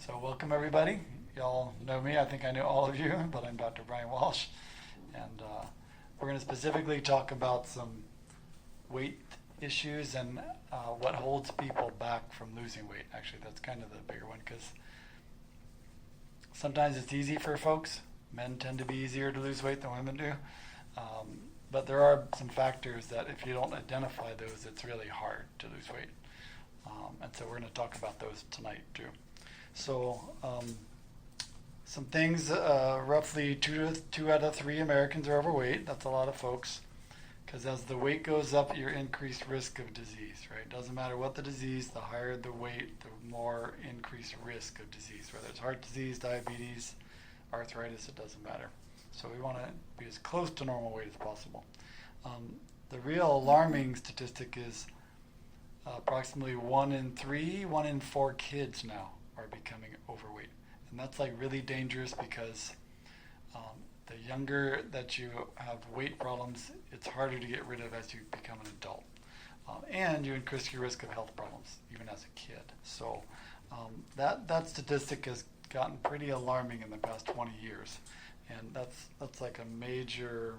So welcome everybody. Y'all know me. I think I know all of you, but I'm Dr. Brian Walsh, and we're going to specifically talk about some weight issues and what holds people back from losing weight. Actually, that's kind of the bigger one because sometimes it's easy for folks. Men tend to be easier to lose weight than women do. But there are some factors that if you don't identify those, it's really hard to lose weight. And so we're going to talk about those tonight too. So some things, roughly two out of 3 Americans are overweight. That's a lot of folks. Because as the weight goes up, your increased risk of disease, right? Doesn't matter what the disease, the higher the weight, the more increased risk of disease. Whether it's heart disease, diabetes, arthritis, it doesn't matter. So we want to be as close to normal weight as possible. The real alarming statistic is approximately 1 in 3, 1 in 4 kids now are becoming overweight. And that's like really dangerous because the younger that you have weight problems, it's harder to get rid of as you become an adult. And you increase your risk of health problems, even as a kid. So that statistic has gotten pretty alarming in the past 20 years. And that's like a major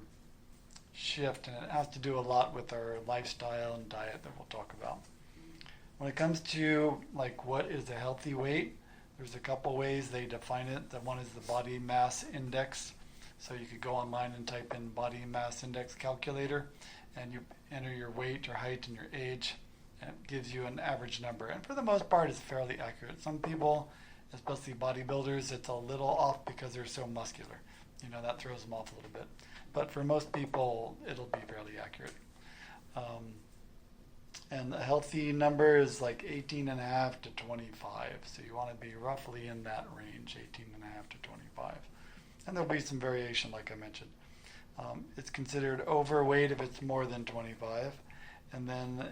shift, and it has to do a lot with our lifestyle and diet that we'll talk about. When it comes to like what is a healthy weight, there's a couple ways they define it. The one is the body mass index. So you could go online and type in body mass index calculator, and you enter your weight, your height, and your age, and it gives you an average number. And for the most part, it's fairly accurate. Some people, especially bodybuilders, it's a little off because they're so muscular. You know, that throws them off a little bit. But for most people, it'll be fairly accurate. And the healthy number is like 18.5 to 25. So you want to be roughly in that range, 18.5 to 25. And there'll be some variation, like I mentioned. It's considered overweight if it's more than 25. And then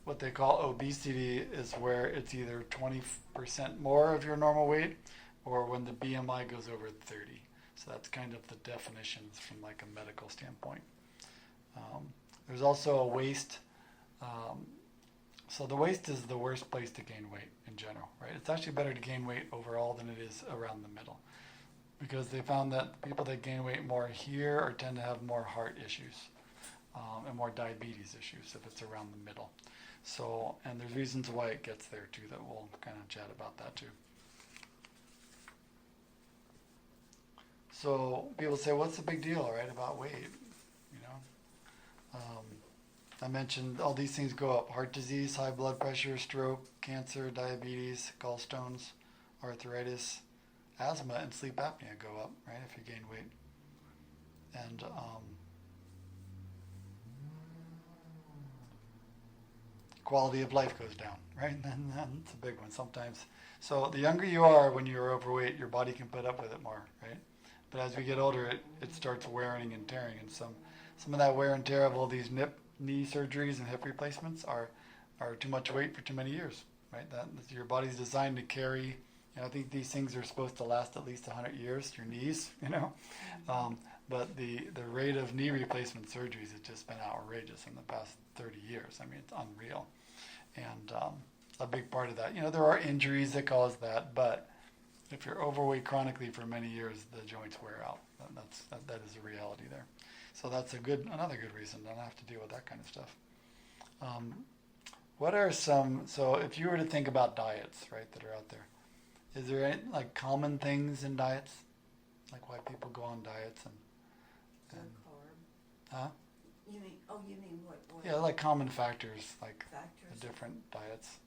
what they call obesity is where it's either 20% more of your normal weight or when the BMI goes over 30. So that's kind of the definitions from like a medical standpoint. There's also a waist. So the waist is the worst place to gain weight in general, right? It's actually better to gain weight overall than it is around the middle, because they found that people that gain weight more here or tend to have more heart issues and more diabetes issues if it's around the middle. So, and there's reasons why it gets there too that we'll kind of chat about that too. So people say, what's the big deal, right, about weight? You know, I mentioned all these things go up: heart disease, high blood pressure, stroke, cancer, diabetes, gallstones, arthritis, asthma, and sleep apnea go up, right, if you gain weight. And quality of life goes down, right? And that's a big one sometimes. So the younger you are when you're overweight, your body can put up with it more, right? But as we get older, it starts wearing and tearing. And some of that wear and tear of all these knee surgeries and hip replacements are too much weight for too many years, right? That your body's designed to carry. You know, I think these things are supposed to last at least 100 years, your knees, you know. But the rate of knee replacement surgeries has just been outrageous in the past 30 years. I mean, it's unreal. And a big part of that, you know, there are injuries that cause that, but if you're overweight chronically for many years, the joints wear out. That is a reality there. So that's another good reason to not have to deal with that kind of stuff. What are so if you were to think about diets, right, that are out there, is there any like common things in diets, like why people go on diets and carb? Huh? You mean what? Yeah, like common factors, like Factors? the different diets,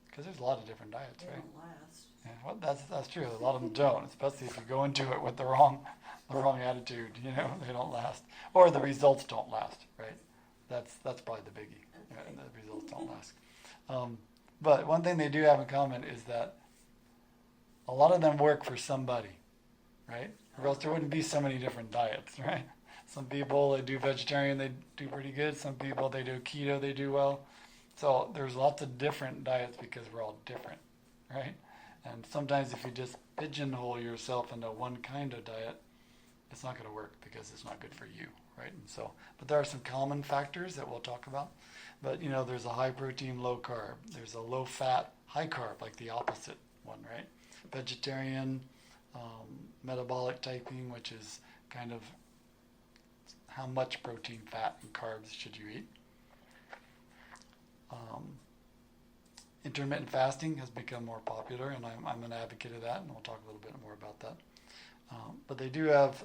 because there's a lot of different diets, They right? don't last. Yeah, well, that's true. A lot of them don't, especially if you go into it with the wrong attitude. You know, they don't last, or the results don't last, right? That's probably the biggie. Okay. Yeah, the results don't last. But one thing they do have in common is that a lot of them work for somebody, right? Or else there wouldn't be so many different diets, right? Some people, they do vegetarian, they do pretty good. Some people, they do keto, they do well. So there's lots of different diets because we're all different, right? And sometimes if you just pigeonhole yourself into one kind of diet, it's not going to work because it's not good for you, right? And so, but there are some common factors that we'll talk about. But, you know, there's a high protein, low carb. There's a low fat, high carb, like the opposite one, right? vegetarian, metabolic typing, which is kind of how much protein, fat, and carbs should you eat. Intermittent fasting has become more popular, and I'm an advocate of that, and we'll talk a little bit more about that. But they do have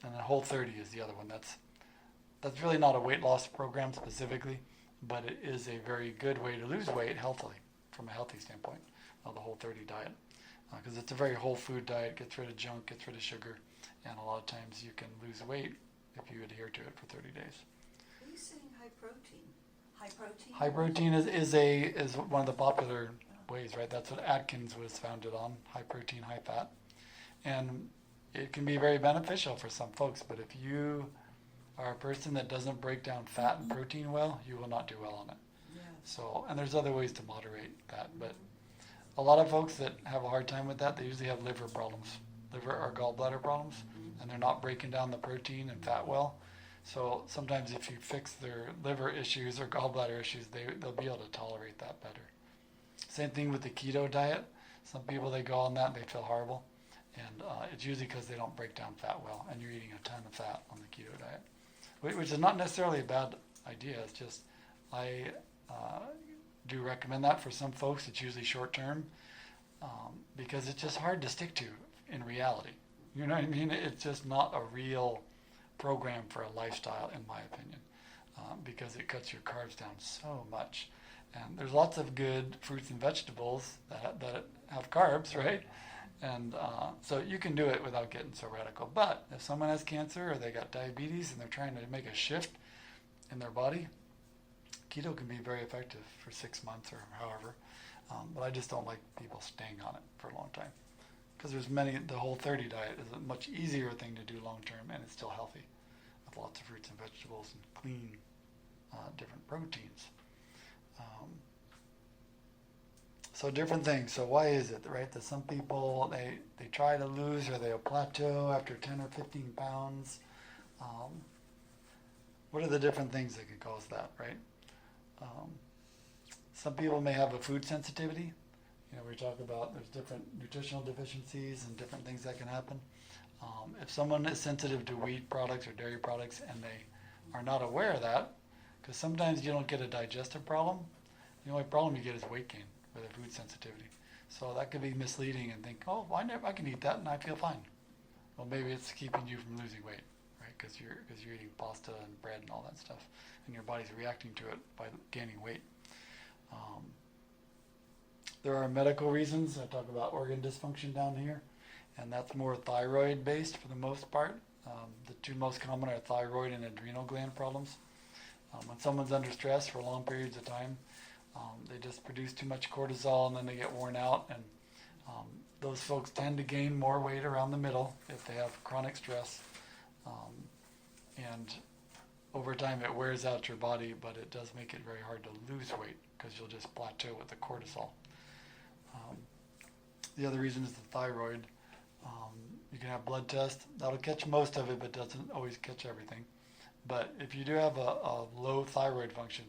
and the Whole30 is the other one. That's really not a weight loss program specifically, but it is a very good way to lose weight healthily, from a healthy standpoint, the Whole30 diet. Because it's a very whole food diet, gets rid of junk, gets rid of sugar, and a lot of times you can lose weight if you adhere to it for 30 days. Are you saying high protein? High protein? High protein is one of the popular ways, right? That's what Atkins was founded on, high protein, high fat. And it can be very beneficial for some folks, but if you are a person that doesn't break down fat and protein well, you will not do well on it. Yes. So, and there's other ways to moderate that, but a lot of folks that have a hard time with that, they usually have liver problems, liver or gallbladder problems, and they're not breaking down the protein and fat well. So sometimes if you fix their liver issues or gallbladder issues, they'll be able to tolerate that better. Same thing with the keto diet. Some people, they go on that and they feel horrible. And it's usually because they don't break down fat well, and you're eating a ton of fat on the keto diet, which is not necessarily a bad idea. It's just I do recommend that for some folks. It's usually short term because it's just hard to stick to in reality. You know what I mean? It's just not a real program for a lifestyle, in my opinion, because it cuts your carbs down so much. And there's lots of good fruits and vegetables that have carbs, right? And so you can do it without getting so radical. But if someone has cancer or they got diabetes and they're trying to make a shift in their body, keto can be very effective for 6 months or however. But I just don't like people staying on it for a long time. Because the Whole30 diet is a much easier thing to do long term, and it's still healthy with lots of fruits and vegetables and clean different proteins. So different things. So why is it, right, that some people, they try to lose or they'll plateau after 10 or 15 pounds? What are the different things that can cause that, right? Some people may have a food sensitivity. You know, we talk about there's different nutritional deficiencies and different things that can happen. If someone is sensitive to wheat products or dairy products and they are not aware of that, because sometimes you don't get a digestive problem, the only problem you get is weight gain with a food sensitivity. So that could be misleading and think, oh, I can eat that and I feel fine. Well, maybe it's keeping you from losing weight, right? Because you're eating pasta and bread and all that stuff, and your body's reacting to it by gaining weight. There are medical reasons. I talk about organ dysfunction down here, and that's more thyroid based for the most part. The two most common are thyroid and adrenal gland problems. When someone's under stress for long periods of time, they just produce too much cortisol and then they get worn out, and those folks tend to gain more weight around the middle if they have chronic stress, and over time it wears out your body, but it does make it very hard to lose weight because you'll just plateau with the cortisol. The other reason is the thyroid. You can have blood tests. That'll catch most of it, but doesn't always catch everything. But if you do have a low thyroid function,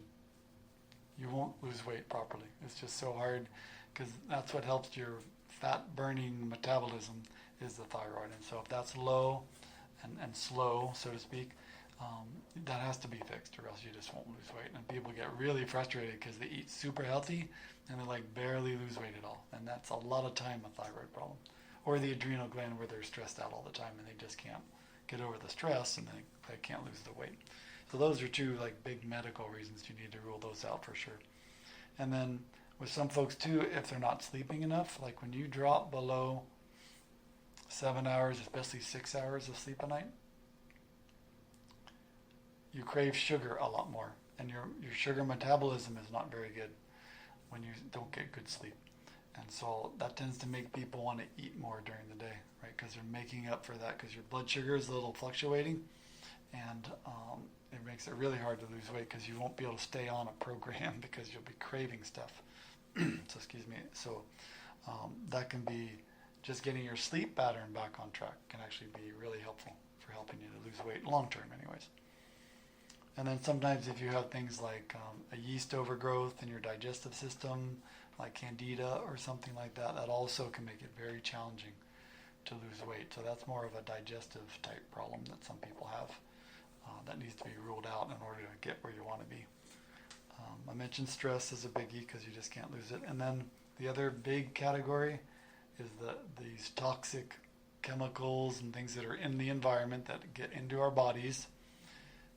you won't lose weight properly. It's just so hard because that's what helps your fat-burning metabolism is the thyroid. And so if that's low and slow, so to speak, that has to be fixed or else you just won't lose weight. And people get really frustrated because they eat super healthy and they barely lose weight at all. And that's a lot of time a thyroid problem. Or the adrenal gland where they're stressed out all the time and they just can't get over the stress and they can't lose the weight. So those are two big medical reasons you need to rule those out for sure. And then with some folks too, if they're not sleeping enough, like when you drop below 7 hours, especially 6 hours of sleep a night, you crave sugar a lot more, and your sugar metabolism is not very good when you don't get good sleep. And so that tends to make people want to eat more during the day, right? Because they're making up for that because your blood sugar is a little fluctuating, and it makes it really hard to lose weight because you won't be able to stay on a program because you'll be craving stuff. So excuse me. So that can be just getting your sleep pattern back on track can actually be really helpful for helping you to lose weight long term anyways. And then sometimes if you have things like a yeast overgrowth in your digestive system, like candida or something like that, that also can make it very challenging to lose weight. So that's more of a digestive type problem that some people have that needs to be ruled out in order to get where you want to be. I mentioned stress is a biggie because you just can't lose it. And then the other big category is these toxic chemicals and things that are in the environment that get into our bodies.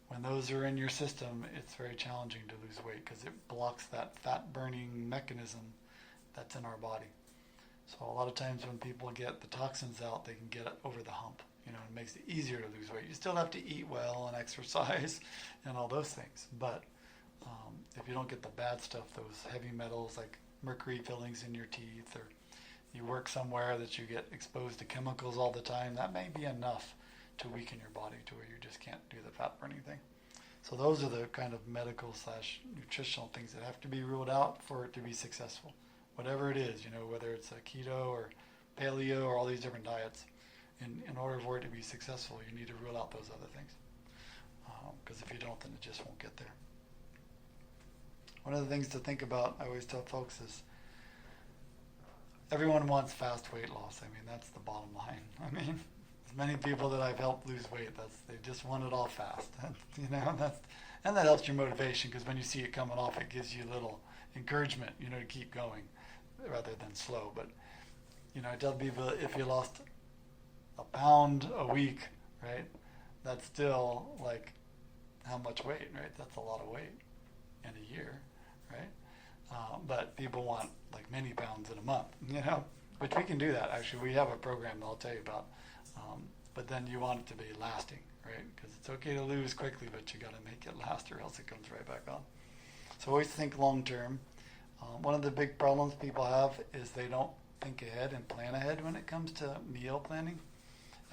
When those are in your system, it's very challenging to lose weight because it blocks that fat burning mechanism that's in our body. So a lot of times when people get the toxins out, they can get it over the hump. You know, it makes it easier to lose weight. You still have to eat well and exercise and all those things. But if you don't get the bad stuff, those heavy metals like mercury fillings in your teeth, or you work somewhere that you get exposed to chemicals all the time, that may be enough to weaken your body to where you just can't do the fat burning thing. So those are the kind of medical / nutritional things that have to be ruled out for it to be successful. Whatever it is, you know, whether it's a keto or paleo or all these different diets, in order for it to be successful, you need to rule out those other things. Because if you don't, then it just won't get there. One of the things to think about, I always tell folks, is everyone wants fast weight loss. I mean, that's the bottom line. I mean, as many people that I've helped lose weight, they just want it all fast. You know, and that helps your motivation, because when you see it coming off, it gives you a little encouragement, you know, to keep going rather than slow. But, you know, I tell people, if you lost a pound a week, right, that's still like how much weight, right? That's a lot of weight in a year, right? But people want like many pounds in a month, you know, which we can do that. Actually, we have a program that I'll tell you about. But then you want it to be lasting, right? Because it's okay to lose quickly, but you got to make it last, or else it comes right back on. So always think long term. One of the big problems people have is they don't think ahead and plan ahead when it comes to meal planning.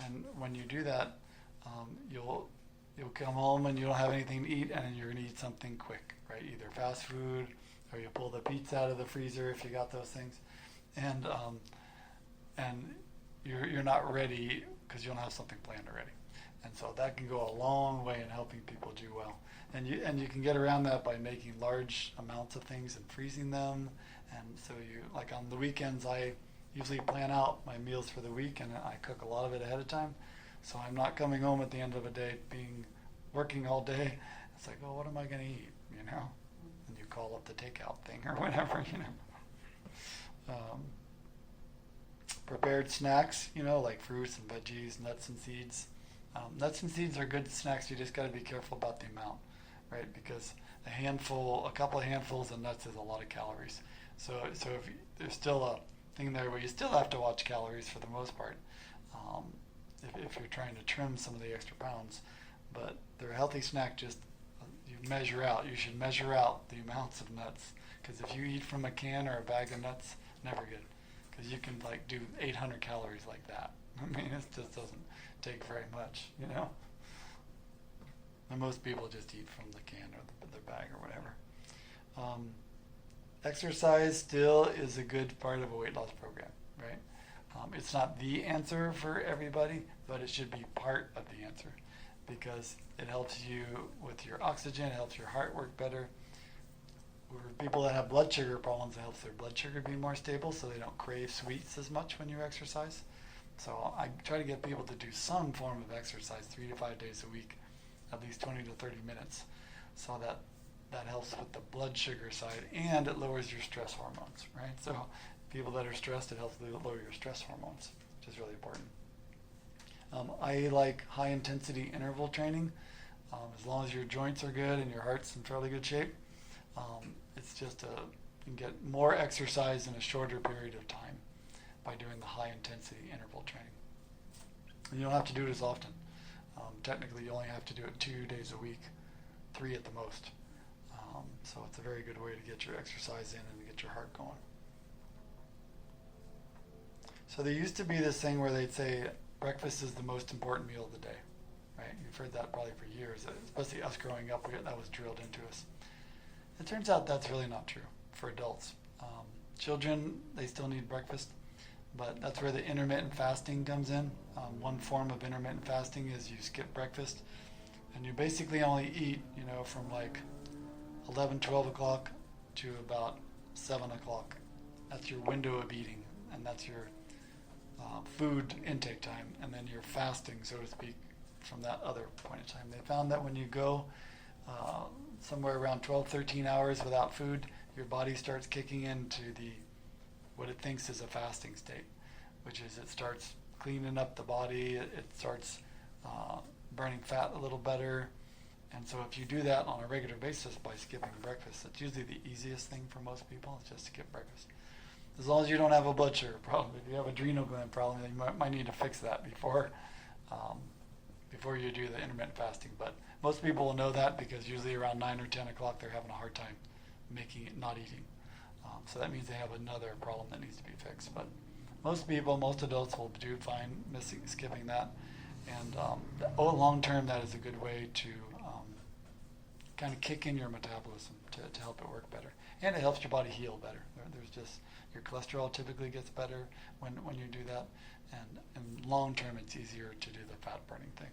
And when you do that, you'll come home and you don't have anything to eat, and you're going to eat something quick, right? Either fast food, or you pull the pizza out of the freezer if you got those things, and you're not ready because you don't have something planned already. And so that can go a long way in helping people do well. And you can get around that by making large amounts of things and freezing them. And so you, like on the weekends, I usually plan out my meals for the week, and I cook a lot of it ahead of time. So I'm not coming home at the end of a day working all day. It's like, oh, what am I going to eat, you know? And you call up the takeout thing or whatever, you know. Prepared snacks, you know, like fruits and veggies, nuts and seeds. Nuts and seeds are good snacks. You just got to be careful about the amount, right? Because a couple of handfuls of nuts is a lot of calories. So if there's still a thing there where you still have to watch calories for the most part, if you're trying to trim some of the extra pounds. But they're a healthy snack. Just you should measure out the amounts of nuts, because if you eat from a can or a bag of nuts, never good, because you can like do 800 calories like that. I mean, it just doesn't take very much, you know. And most people just eat from the can or the bag or whatever. Exercise still is a good part of a weight loss program, right? It's not the answer for everybody, but it should be part of the answer, because it helps you with your oxygen, it helps your heart work better. For people that have blood sugar problems, it helps their blood sugar be more stable, so they don't crave sweets as much when you exercise. So I try to get people to do some form of exercise 3 to 5 days a week, at least 20 to 30 minutes, so that helps with the blood sugar side, and it lowers your stress hormones, right? So people that are stressed, it helps lower your stress hormones, which is really important. I like high intensity interval training, as long as your joints are good and your heart's in fairly good shape. It's just you can get more exercise in a shorter period of time by doing the high intensity interval training. And you don't have to do it as often. Technically, you only have to do it 2 days a week, 3 at the most. So it's a very good way to get your exercise in and to get your heart going. So there used to be this thing where they'd say breakfast is the most important meal of the day, right? You've heard that probably for years, especially us growing up, that was drilled into us. It turns out that's really not true for adults. Children, they still need breakfast, but that's where the intermittent fasting comes in. One form of intermittent fasting is you skip breakfast, And you basically only eat, from like 11, 12 o'clock to about 7 o'clock. That's your window of eating, and that's your food intake time, and then you're fasting, so to speak, from that other point in time. They found that when you go somewhere around 12, 13 hours without food, your body starts kicking into what it thinks is a fasting state, which is it starts cleaning up the body, it starts burning fat a little better. And so if you do that on a regular basis by skipping breakfast, that's usually the easiest thing for most people, is just to skip breakfast. As long as you don't have a blood sugar problem. If you have adrenal gland problem, then you might need to fix that before you do the intermittent fasting. But most people will know that, because usually around 9 or 10 o'clock they're having a hard time not eating. So that means they have another problem that needs to be fixed. But most people, most adults will do fine skipping that. And long term, that is a good way to kind of kick in your metabolism to help it work better. And it helps your body heal better. There's just, your cholesterol typically gets better when you do that. And long term, it's easier to do the fat burning thing.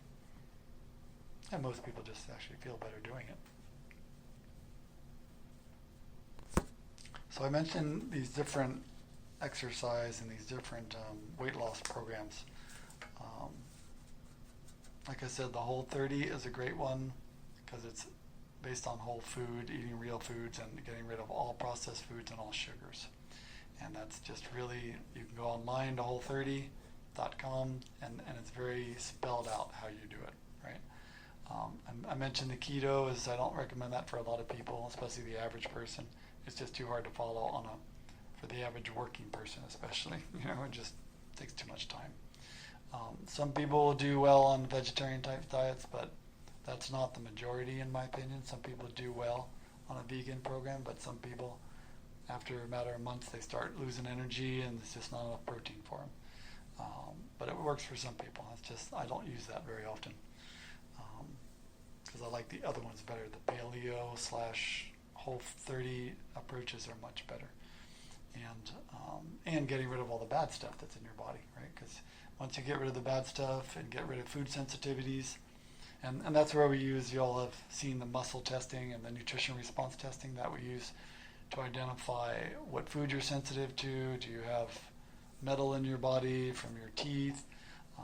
And most people just actually feel better doing it. So I mentioned these different exercise and these different weight loss programs. Like I said, the Whole30 is a great one, because it's based on whole food, eating real foods, and getting rid of all processed foods and all sugars. And that's just really, you can go online to Whole30.com, and it's very spelled out how you do it, right? I mentioned the keto I don't recommend that for a lot of people, especially the average person. It's just too hard to follow for the average working person especially. It just takes too much time. Some people do well on vegetarian type diets, but that's not the majority in my opinion. Some people do well on a vegan program, but some people, after a matter of months, they start losing energy and it's just not enough protein for them. But it works for some people. It's just, I don't use that very often, because I like the other ones better. The paleo / Whole30 approaches are much better. And getting rid of all the bad stuff that's in your body, right? Because once you get rid of the bad stuff and get rid of food sensitivities, and that's where we use, you all have seen the muscle testing and the nutrition response testing that we use to identify what food you're sensitive to. Do you have metal in your body from your teeth?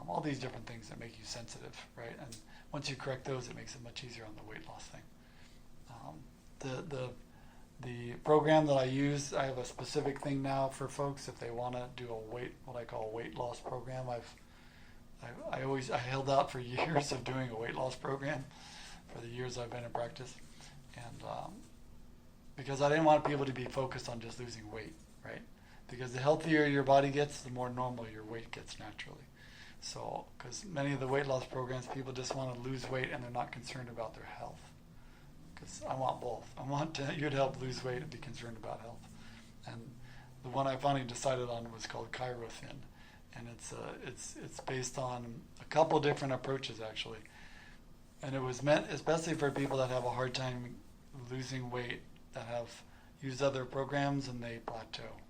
All these different things that make you sensitive, right? And once you correct those, it makes it much easier on the weight loss thing. The program that I use, I have a specific thing now for folks if they want to do what I call a weight loss program. I held out for years of doing a weight loss program for the years I've been in practice, and because I didn't want people to be focused on just losing weight, right? Because the healthier your body gets, the more normal your weight gets naturally. So, because many of the weight loss programs, people just want to lose weight and they're not concerned about their health. Because I want both. I want you to help lose weight and be concerned about health. And the one I finally decided on was called ChiroThin, and it's based on a couple different approaches actually. And it was meant especially for people that have a hard time losing weight, that have used other programs and they plateau,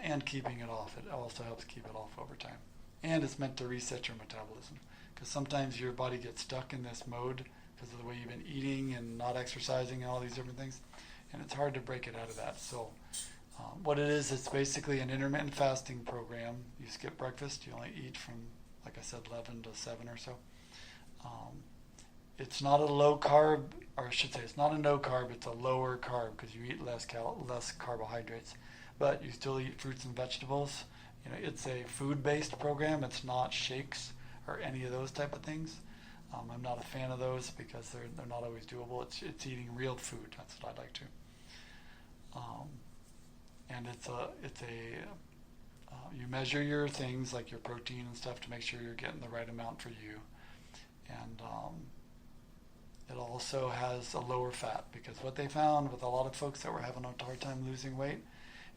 and keeping it off. It also helps keep it off over time. And it's meant to reset your metabolism, because sometimes your body gets stuck in this mode because of the way you've been eating and not exercising and all these different things, and it's hard to break it out of that. So what it is, it's basically an intermittent fasting program. You skip breakfast, you only eat from, like I said, 11 to 7 or so. It's not a low carb, or I should say it's not a no carb, it's a lower carb, because you eat less carbohydrates, but you still eat fruits and vegetables. It's a food-based program. It's not shakes or any of those type of things. I'm not a fan of those because they're not always doable. It's eating real food. That's what I like to. And you measure your things like your protein and stuff to make sure you're getting the right amount for you. And it also has a lower fat, because what they found with a lot of folks that were having a hard time losing weight,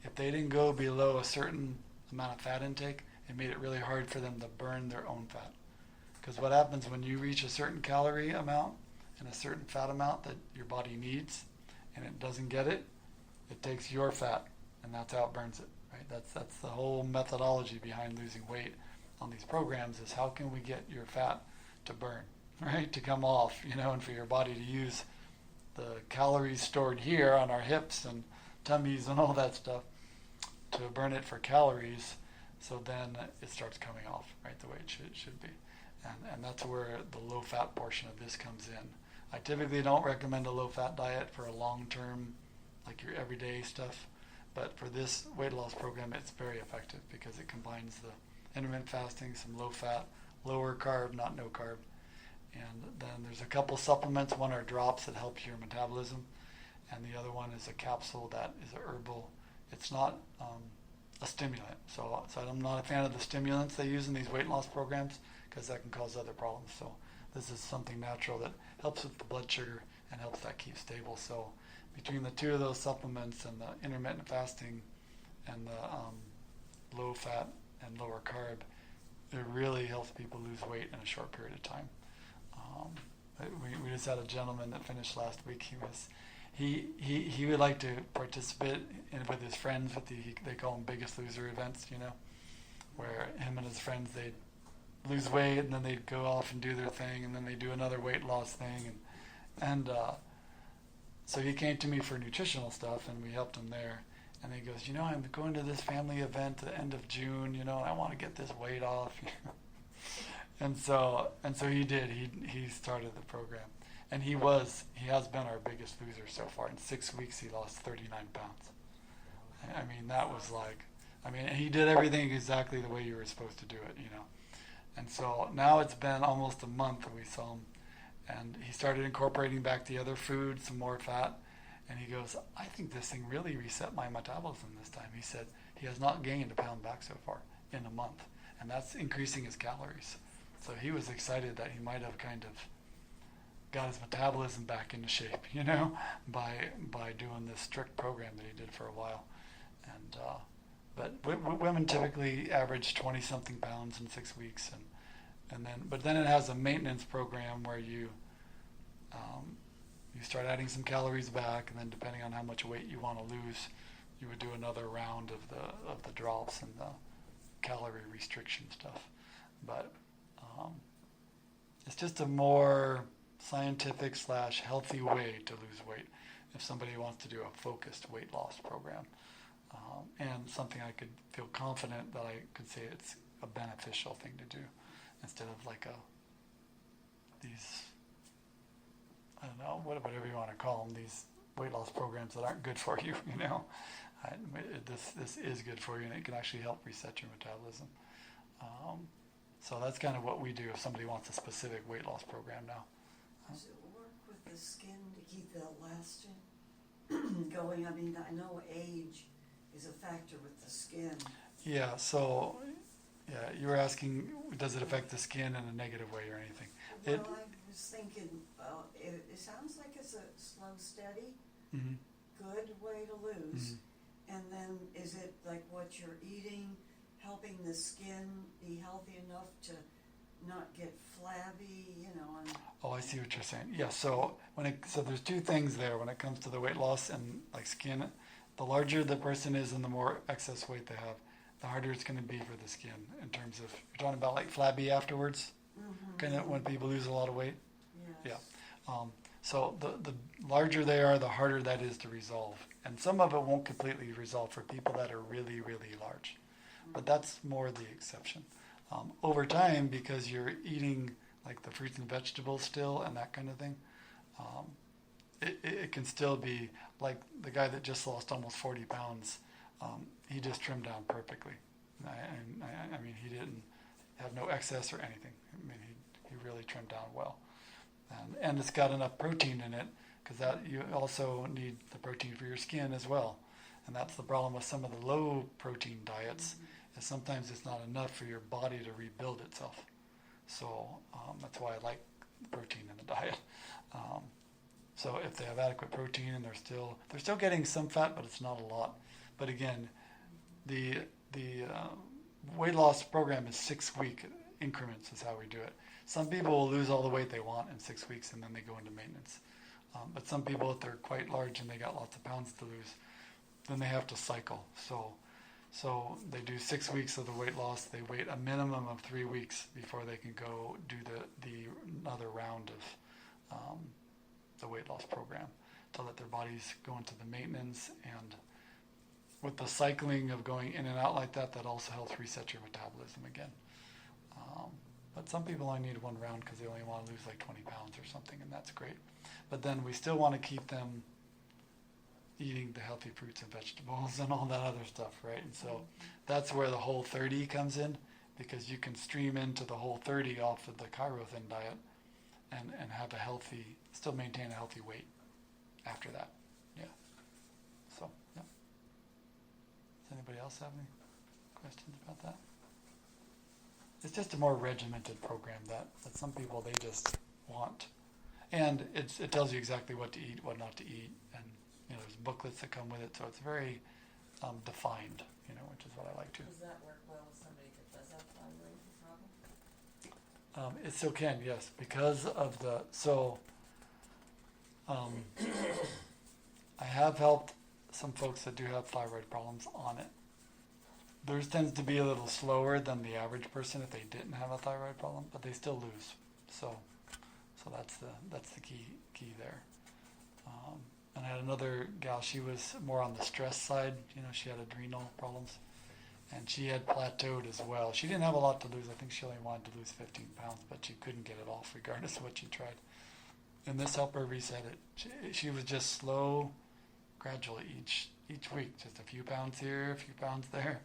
if they didn't go below a certain amount of fat intake, it made it really hard for them to burn their own fat. Because what happens when you reach a certain calorie amount and a certain fat amount that your body needs, and it doesn't get it, it takes your fat, and that's how it burns it. Right? That's the whole methodology behind losing weight on these programs, is how can we get your fat to burn? right, to come off, and for your body to use the calories stored here on our hips and tummies and all that stuff to burn it for calories, so then it starts coming off, right, the way it should be. And that's where the low-fat portion of this comes in. I typically don't recommend a low-fat diet for a long-term, like your everyday stuff, but for this weight loss program, it's very effective because it combines the intermittent fasting, some low-fat, lower carb, not no carb, and then there's a couple supplements. One are drops that help your metabolism, and the other one is a capsule that is a herbal. It's not a stimulant, so I'm not a fan of the stimulants they use in these weight loss programs because that can cause other problems. So this is something natural that helps with the blood sugar and helps that keep stable. So between the two of those supplements and the intermittent fasting and the low fat and lower carb, it really helps people lose weight in a short period of time. We just had a gentleman that finished last week. He would like to participate with his friends with they call them Biggest Loser events, where him and his friends, they'd lose weight and then they'd go off and do their thing and then they'd do another weight loss thing. And so he came to me for nutritional stuff and we helped him there. And he goes, I'm going to this family event at the end of June, and I want to get this weight off. And so he did. He started the program. And he has been our biggest loser so far. In 6 weeks, he lost 39 pounds. I mean, that was he did everything exactly the way you were supposed to do it, And so now it's been almost a month that we saw him. And he started incorporating back the other food, some more fat. And he goes, I think this thing really reset my metabolism this time. He said he has not gained a pound back so far in a month. And that's increasing his calories. So he was excited that he might have kind of got his metabolism back into shape, by doing this strict program that he did for a while. And but women typically average 20-something pounds in 6 weeks, but then it has a maintenance program where you start adding some calories back, and then depending on how much weight you want to lose, you would do another round of the drops and the calorie restriction stuff. But it's just a more scientific / healthy way to lose weight if somebody wants to do a focused weight loss program, and something I could feel confident that I could say it's a beneficial thing to do instead of like these, I don't know, whatever you want to call them, these weight loss programs that aren't good for you. This is good for you, and it can actually help reset your metabolism. So that's kind of what we do if somebody wants a specific weight loss program now. Does it work with the skin to keep the elastin going? I mean, I know age is a factor with the skin. Yeah, so, you were asking, does it affect the skin in a negative way or anything? Well, I was thinking, it sounds like it's a slow, steady, good way to lose. And then is it like what you're eating, helping the skin be healthy enough to not get flabby, and Oh, I see what you're saying. Yeah, so there's two things there when it comes to the weight loss and like skin. The larger the person is and the more excess weight they have, the harder it's going to be for the skin in terms of, you're talking about like flabby afterwards, kind of when people lose a lot of weight. yes. Yeah. So the larger they are, the harder that is to resolve. And some of it won't completely resolve for people that are really, really large. But that's more the exception. Over time, because you're eating like the fruits and vegetables still and that kind of thing, it can still be like the guy that just lost almost 40 pounds. He just trimmed down perfectly. I mean, he didn't have no excess or anything. I mean, he really trimmed down well. And it's got enough protein in it, because that you also need the protein for your skin as well. And that's the problem with some of the low protein diets, is sometimes it's not enough for your body to rebuild itself. So that's why I like protein in the diet. So if they have adequate protein and they're still getting some fat, but it's not a lot. But again, the weight loss program is 6 week increments is how we do it. Some people will lose all the weight they want in 6 weeks and then they go into maintenance. But some people, if they're quite large and they got lots of pounds to lose, then they have to cycle. So So they do 6 weeks of the weight loss. They wait a minimum of 3 weeks before they can go do the another round of the weight loss program to let their bodies go into the maintenance. And with the cycling of going in and out like that, that also helps reset your metabolism again. But some people only need one round because they only want to lose like 20 pounds or something, and that's great. But then we still want to keep them eating the healthy fruits and vegetables and all that other stuff, right? And so that's where the Whole 30 comes in, because you can stream into the Whole 30 off of the ChiroThin diet and have a healthy, still maintain a healthy weight after that. Yeah. So, yeah. Does anybody else have any questions about that? It's just a more regimented program that some people, they just want. And it tells you exactly what to eat, what not to eat, and there's booklets that come with it, so it's very defined, which is what I like too. Does that work well with somebody that does have thyroid problem? It still can, yes, because of the, I have helped some folks that do have thyroid problems on it. Theirs tends to be a little slower than the average person if they didn't have a thyroid problem, but they still lose. So that's the key there. And I had another gal, she was more on the stress side. She had adrenal problems, and she had plateaued as well. She didn't have a lot to lose. I think she only wanted to lose 15 pounds, but she couldn't get it off regardless of what she tried. And this helped her reset it. She was just slow, gradually each week, just a few pounds here, a few pounds there,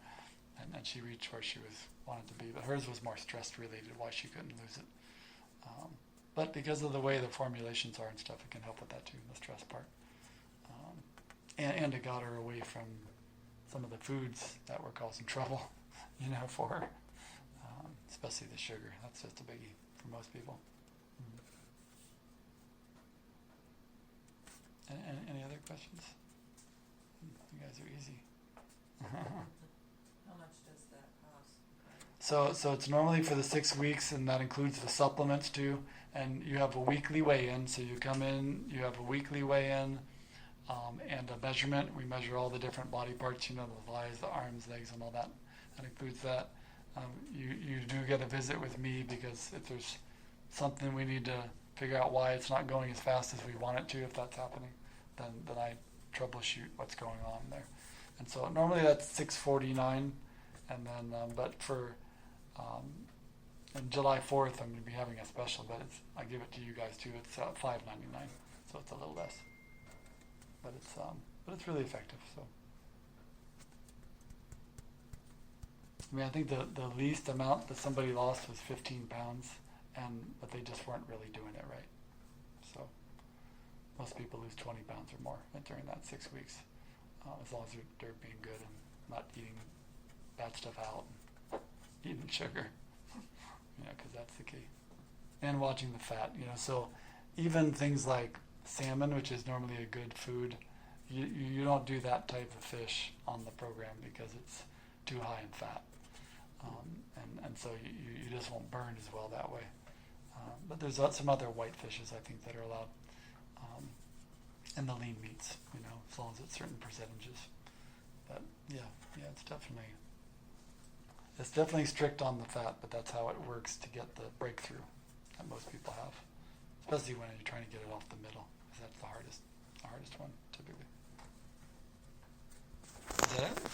and then she reached where she wanted to be. But hers was more stress related, why she couldn't lose it. But because of the way the formulations are and stuff, it can help with that too, the stress part. And it got her away from some of the foods that were causing trouble, for her, especially the sugar. That's just a biggie for most people. Any other questions? You guys are easy. How much does that cost? So it's normally for the 6 weeks, and that includes the supplements too. And you have a weekly weigh-in. So you come in, you have a weekly weigh-in and a measurement. We measure all the different body parts, the thighs, the arms, legs, and all that. That includes that. You do get a visit with me, because if there's something we need to figure out why it's not going as fast as we want it to, if that's happening, then I troubleshoot what's going on there. And so normally that's $649, and then but for on July 4th I'm going to be having a special, but I give it to you guys too. It's $5.99, so it's a little less, but it's really effective. So I think the least amount that somebody lost was 15 pounds, but they just weren't really doing it right. So most people lose 20 pounds or more during that 6 weeks, as long as they're being good and not eating bad stuff out and eating sugar, because that's the key. And watching the fat, so even things like salmon, which is normally a good food, you don't do that type of fish on the program because it's too high in fat. And so you just won't burn as well that way. But there's some other white fishes, I think, that are allowed. And the lean meats, as long as it's certain percentages. But yeah, it's definitely strict on the fat, but that's how it works to get the breakthrough that most people have, especially when you're trying to get it off the middle, because that's the hardest one typically. Is that it?